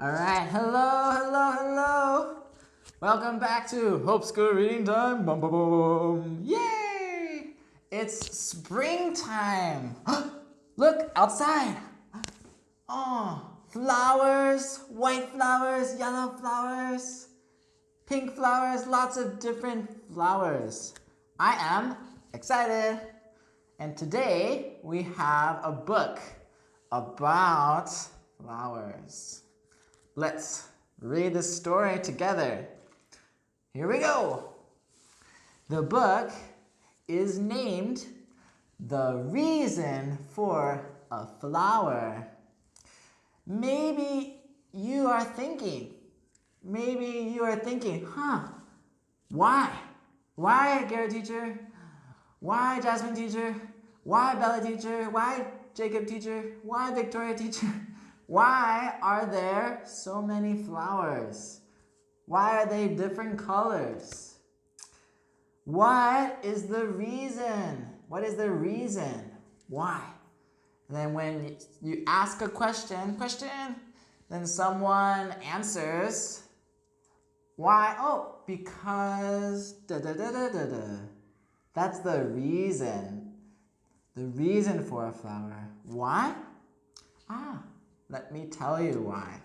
Alright, hello. Welcome back to 홉스쿨 reading time. Boom, boom, boom. Yay! It's springtime. Look outside. Oh, flowers, white flowers, yellow flowers, pink flowers, lots of different flowers. I am excited. And today we have a book about flowers. Let's read the story together. Here we go. The book is named The Reason for a Flower. Maybe you are thinking, why? Why, Garrett teacher? Why, Jasmine teacher? Why, Bella teacher? Why, Jacob teacher? Why, Victoria teacher? Why are there so many flowers? Why are they different colors? What is the reason? What is the reason? Why? And then when you ask a question, then someone answers, why? Oh, because da da da da da da. That's the reason. The reason for a flower. Why? Let me tell you why.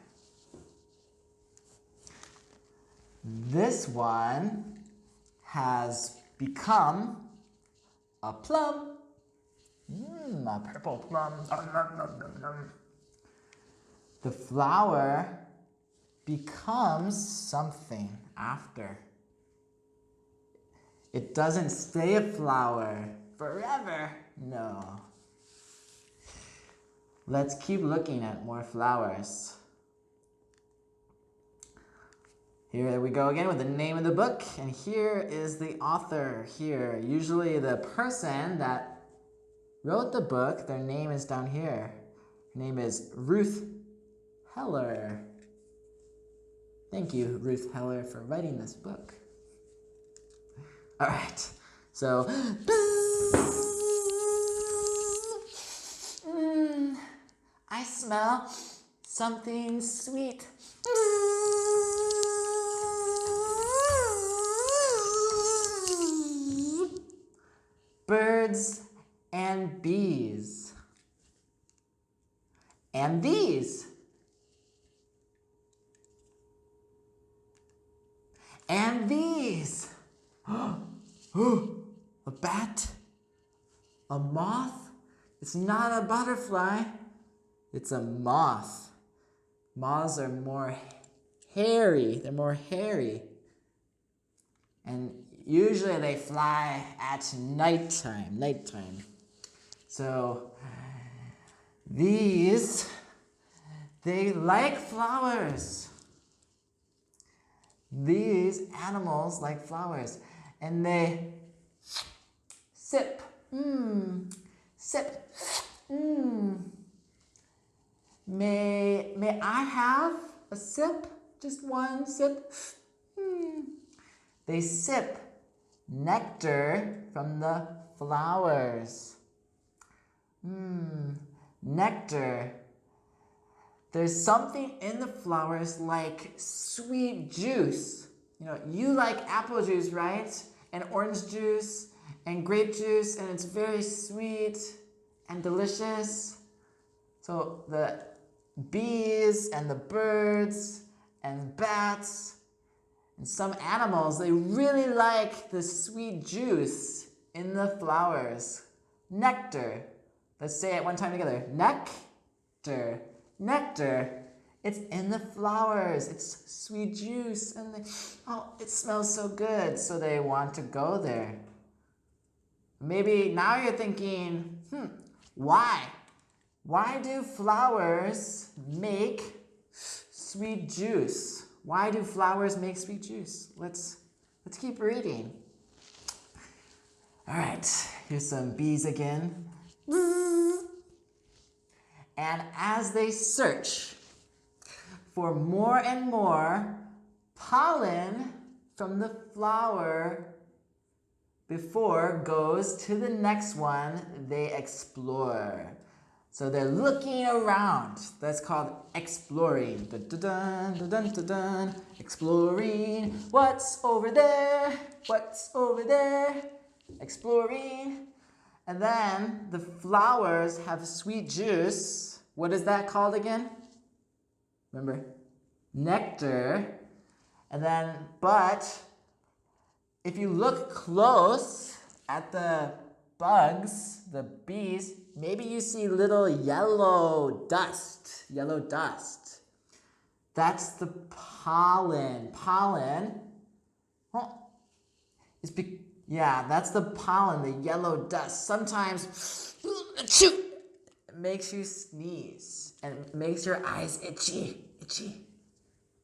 This one has become a plum. A purple plum. The flower becomes something after. It doesn't stay a flower forever. No. Let's keep looking at more flowers. Here we go again with the name of the book, and here is the author here. Usually the person that wrote the book, their name is down here. Her name is Ruth Heller. Thank you, Ruth Heller, for writing this book. All right, so I smell something sweet. Birds and bees. And these. And these. A bat? A moth? It's not a butterfly. It's a moth. Moths are more hairy. They're more hairy. And usually they fly at nighttime. So these, they like flowers. These animals like flowers. And they sip. Sip. May I have a sip? Just one sip? They sip nectar from the flowers. Nectar. There's something in the flowers like sweet juice. You like apple juice, right? And orange juice and grape juice, and it's very sweet and delicious. So the bees and the birds and bats and some animals, they really like the sweet juice in the flowers. Nectar. Let's say it one time together. Nectar. Nectar. It's in the flowers. It's sweet juice. And it smells so good. So they want to go there. Maybe now you're thinking, why? Why do flowers make sweet juice? Why do flowers make sweet juice? Let's keep reading. All right, here's some bees again. And as they search for more and more pollen from the flower before goes to the next one, they explore. So they're looking around. That's called exploring. Dun, dun, dun, dun, dun, dun, dun. Exploring. What's over there? What's over there? Exploring. And then the flowers have sweet juice. What is that called again? Remember? Nectar. And then, but if you look close at the bugs, the bees, maybe you see little yellow dust. Yellow dust. That's the pollen. Pollen. That's the pollen, the yellow dust. Sometimes it makes you sneeze and it makes your eyes itchy.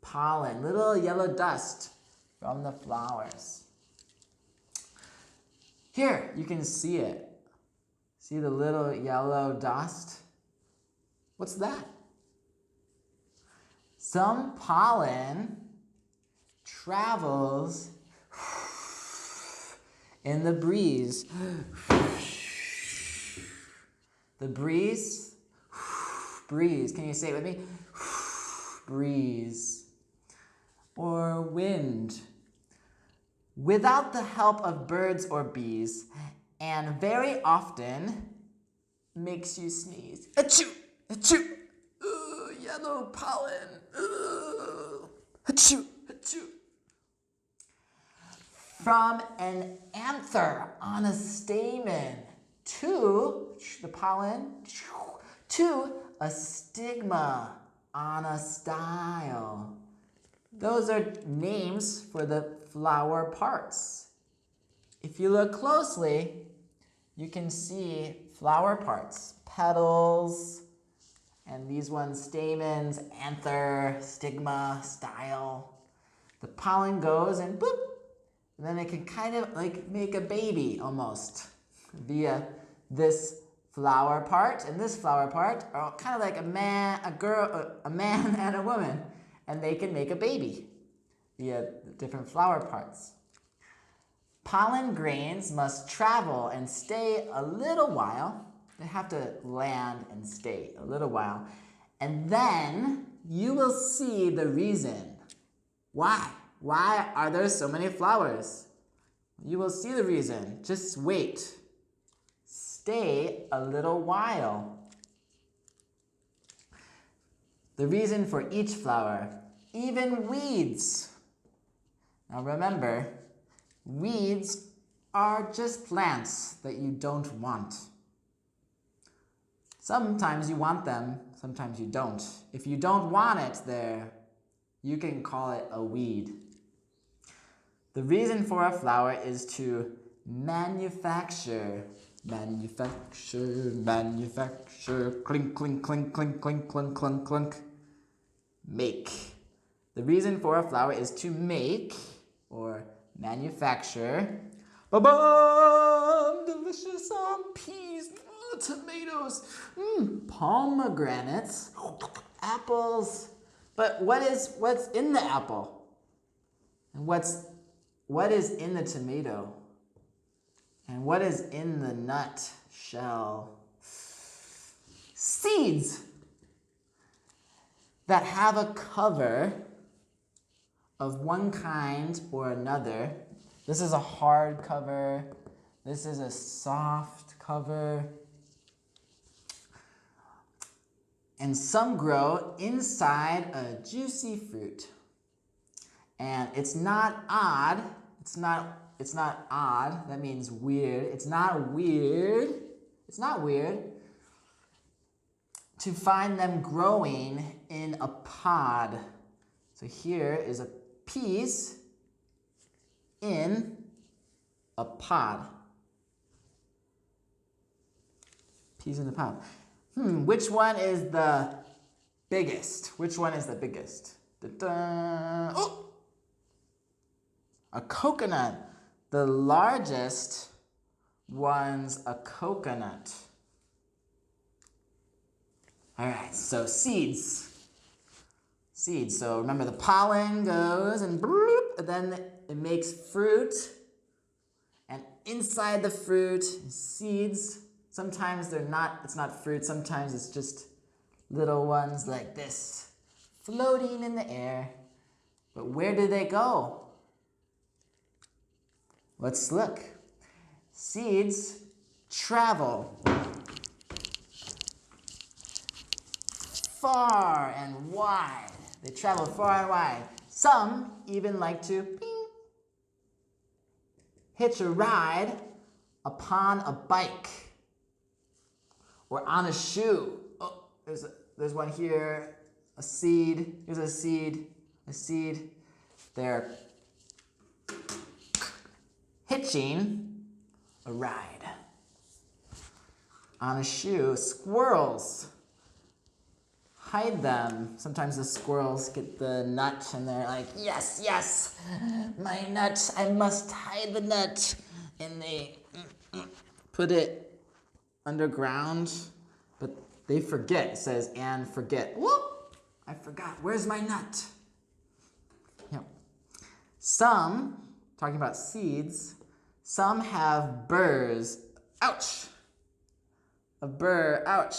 Pollen, little yellow dust from the flowers. Here, you can see it. See the little yellow dust? What's that? Some pollen travels in the breeze. The breeze. Breeze. Can you say it with me? Breeze. Or wind. Without the help of birds or bees, and very often makes you sneeze. Achoo! Achoo! Yellow pollen. Achoo! Achoo! From an anther on a stamen to the pollen to a stigma on a style. Those are names for the flower parts. If you look closely, you can see flower parts, petals, and these ones stamens, anther, stigma, style. The pollen goes and boop, and then it can kind of like make a baby almost via this flower part and this flower part are kind of like a man and a woman, and they can make a baby via the different flower parts. Pollen grains must travel and stay a little while. They have to land and stay a little while. And then you will see the reason. Why? Why are there so many flowers? You will see the reason. Just wait. Stay a little while. The reason for each flower. Even weeds. Now remember, weeds are just plants that you don't want. Sometimes you want them, sometimes you don't. If you don't want it there, you can call it a weed. The reason for a flower is to manufacture. Manufacture, clink, clink, clink, clink, clink, clink, clink, clink. Make. The reason for a flower is to make or manufacture. Ba-bum! Delicious peas, tomatoes, pomegranates, apples. But what's in the apple? And what is in the tomato? And what is in the nut shell? Seeds that have a cover of one kind or another. This is a hard cover. This is a soft cover. And some grow inside a juicy fruit. And it's not odd. It's not odd. That means weird. It's not weird to find them growing in a pod. So here is a piece in a pod. Peas in the pod. Which one is the biggest? Which one is the biggest? Da-da. Oh! A coconut. The largest one's a coconut. All right, so seeds. Seeds. So remember the pollen goes and bloop, and then it makes fruit. And inside the fruit, seeds. Sometimes they're not, it's not fruit. Sometimes it's just little ones like this, floating in the air. But where do they go? Let's look. Seeds travel far and wide. They travel far and wide. Some even like to ping, hitch a ride upon a bike or on a shoe. Oh, there's one here, a seed. Here's a seed, a seed. They're hitching a ride on a shoe. Squirrels, hide them. Sometimes the squirrels get the nut and they're like, yes, yes, my nut, I must hide the nut. And they put it underground, but they forget. It says, and forget. Whoop, I forgot, where's my nut? Yeah. Some, talking about seeds, some have burrs. Ouch. A burr, ouch.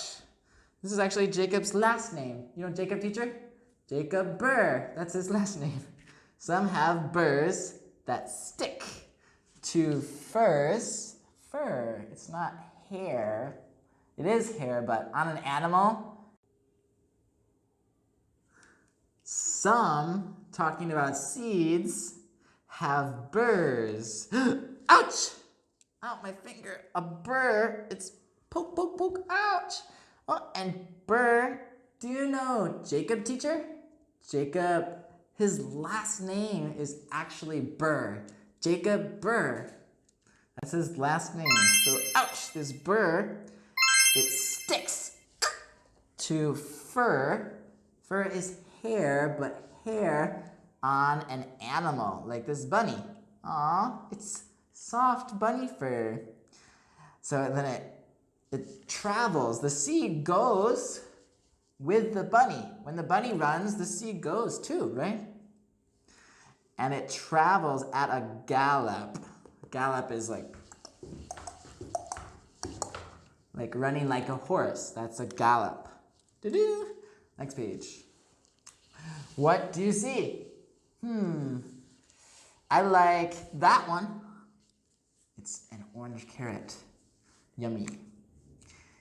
This is actually Jacob's last name. You know Jacob, teacher? Jacob Burr, that's his last name. Some have burrs that stick to furs. Fur, it's not hair. It is hair, but on an animal. Some, talking about seeds, have burrs. Ouch! Ow, my finger. A burr, it's poke, poke, poke, ouch! Oh, and Burr, do you know Jacob, teacher? Jacob, his last name is actually Burr. Jacob Burr. That's his last name. So, ouch, this burr, it sticks to fur. Fur is hair, but hair on an animal, like this bunny. Aw, it's soft bunny fur. So then it travels. The seed goes with the bunny. When the bunny runs, the seed goes too, right? And it travels at a gallop. Gallop is like running like a horse. That's a gallop. Doo-doo. Next page. What do you see? I like that one. It's an orange carrot. Yummy.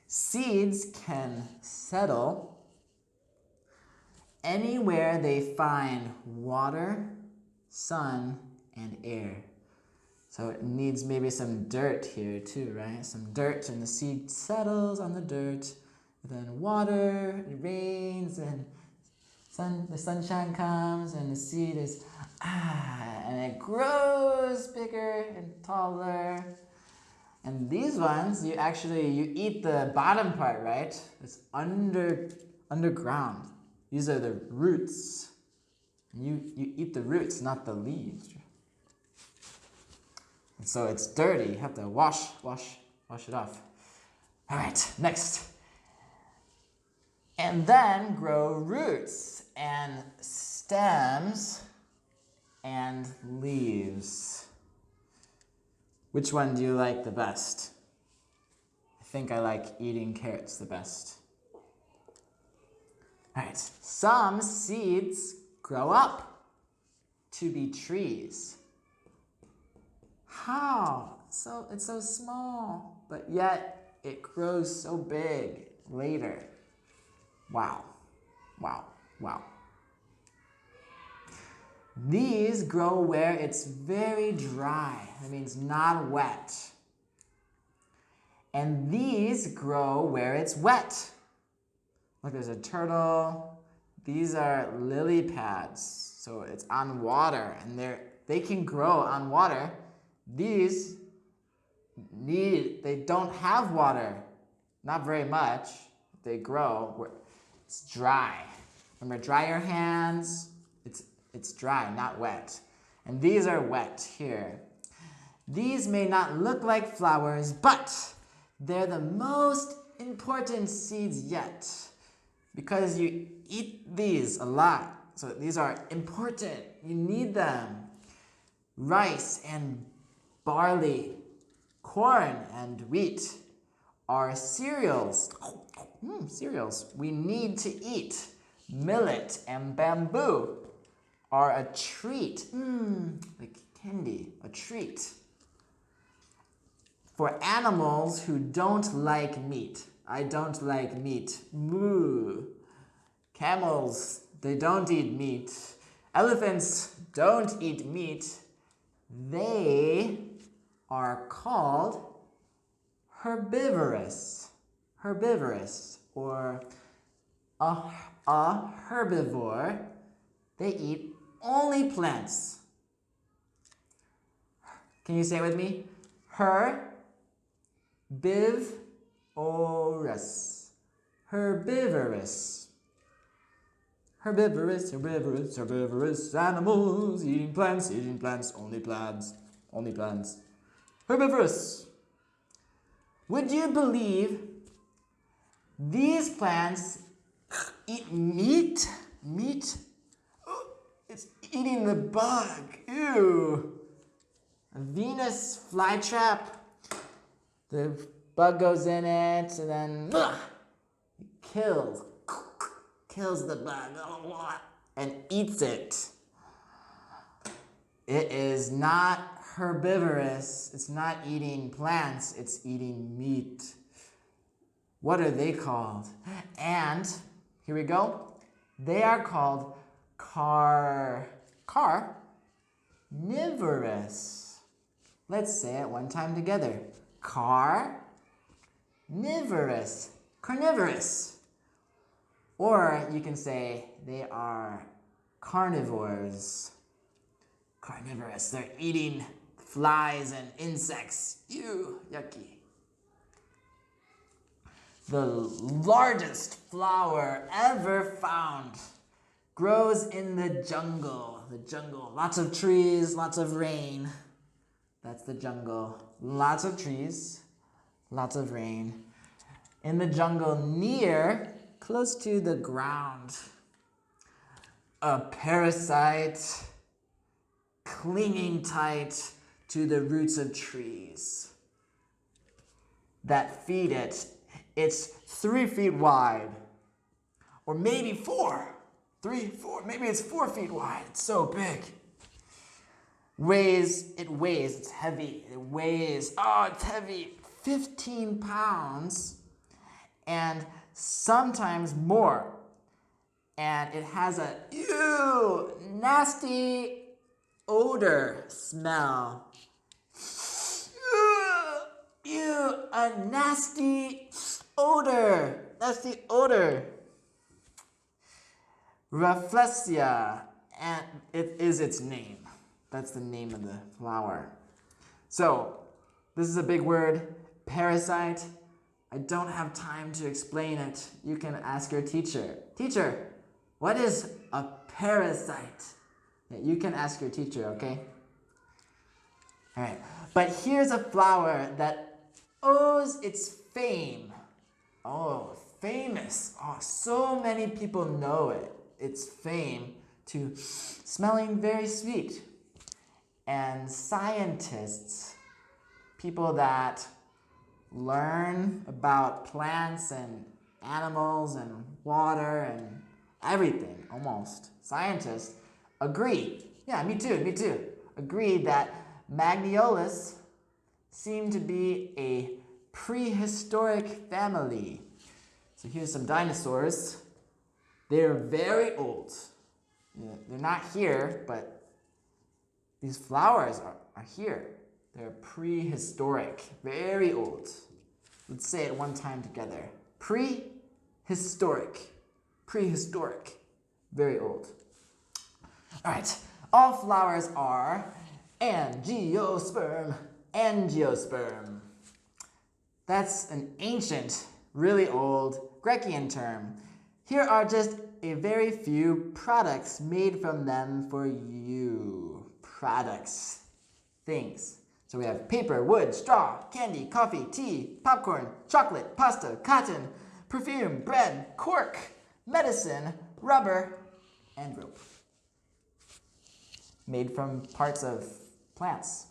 Seeds can settle anywhere they find water, sun, and air. So it needs maybe some dirt here too, right? Some dirt, and the seed settles on the dirt. And then water, it rains, and the sunshine comes, and the seed is, and it grows bigger and taller. And these ones, you eat the bottom part, right? It's underground. These are the roots. You eat the roots, not the leaves. And so it's dirty. You have to wash it off. All right, next. And then grow roots and stems and leaves. Which one do you like the best? I think I like eating carrots the best. All right, some seeds grow up to be trees. How? So it's so small, but yet it grows so big later. Wow, wow, wow. These grow where it's very dry. That means not wet. And these grow where it's wet. Look, there's a turtle. These are lily pads. So it's on water, and they can grow on water. These they don't have water. Not very much. They grow where it's dry. Remember, dry your hands. It's dry, not wet. And these are wet here. These may not look like flowers, but they're the most important seeds yet, because you eat these a lot. So these are important. You need them. Rice and barley, corn and wheat are cereals. Cereals we need to eat. Millet and bamboo are a treat. Like candy, a treat. For animals who don't like meat. I don't like meat. Moo. Camels, they don't eat meat. Elephants don't eat meat. They are called herbivorous. Herbivorous, or a herbivore. They eat only plants. Can you say it with me? Herbivorous. Herbivorous. Herbivorous, herbivorous, herbivorous animals eating plants, only plants, only plants. Herbivorous. Would you believe these plants eat meat? Meat? Oh, it's eating the bug. Ew. A Venus flytrap. The bug goes in it and then it kills the bug and eats it. It is not herbivorous. It's not eating plants. It's eating meat. What are they called? And here we go. They are called carnivorous. Let's say it one time together. Carnivorous. Carnivorous. Or you can say they are carnivores. Carnivorous. They're eating flies and insects. Ew, yucky. The largest flower ever found grows in the jungle. The jungle. Lots of trees, lots of rain. That's the jungle. Lots of trees, lots of rain. In the jungle close to the ground. A parasite clinging tight to the roots of trees that feed it. It's 3 feet wide, or maybe 4. 3, 4, maybe it's 4 feet wide. It's so big. It's heavy. It's heavy. 15 pounds, and sometimes more. And it has a nasty odor smell. A nasty odor. Nasty odor. Rafflesia, and it is its name. That's the name of the flower. So, this is a big word, parasite. I don't have time to explain it. You can ask your teacher. Teacher, what is a parasite? Yeah, you can ask your teacher, okay? All right, but here's a flower that owes its fame. Oh, famous. Oh, so many people know it. Its fame to smelling very sweet. And scientists, people that learn about plants and animals and water and everything, almost. Scientists agree. Yeah, me too. Agree that Magnolis seem to be a prehistoric family. So here's some dinosaurs. They're very old. Yeah, they're not here, but these flowers are here. They're prehistoric, very old. Let's say it one time together. Prehistoric, very old. All right, all flowers are angiosperm. That's an ancient, really old Grecian term. Here are just a very few products made from them for you. Products, things. So we have paper, wood, straw, candy, coffee, tea, popcorn, chocolate, pasta, cotton, perfume, bread, cork, medicine, rubber, and rope. Made from parts of plants.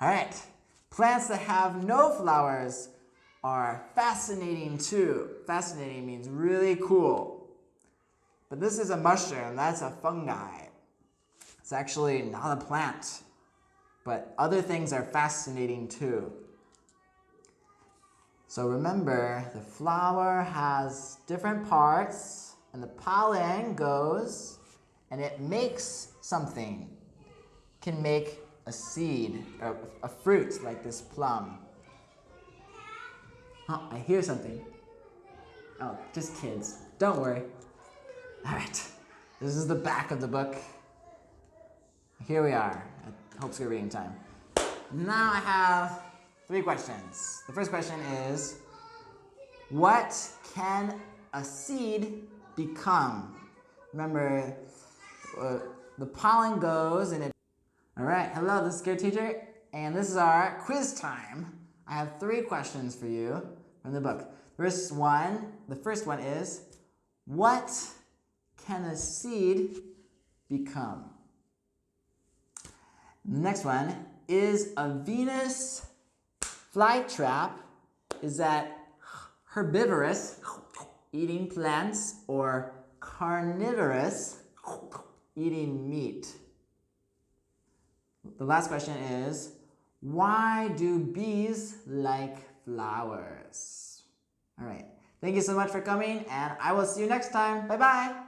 All right, plants that have no flowers are fascinating too. Fascinating means really cool. But this is a mushroom, that's a fungi. It's actually not a plant. But other things are fascinating too. So remember, the flower has different parts, and the pollen goes, and it makes something. It can make a seed, or a fruit like this plum. Oh, I hear something. Oh, just kids. Don't worry. All right, this is the back of the book. Here we are at 홉스쿨 reading time. Now I have 3 questions. The first question is, what can a seed become? Remember, the pollen goes and it... All right, hello, this is Garrett teacher, and this is our quiz time. I have 3 questions for you from the book. The first one is, what can a seed become? The next one, is a Venus flytrap, is that herbivorous, eating plants, or carnivorous, eating meat? The last question is, why do bees like flowers? All right, thank you so much for coming, and I will see you next time. Bye-bye.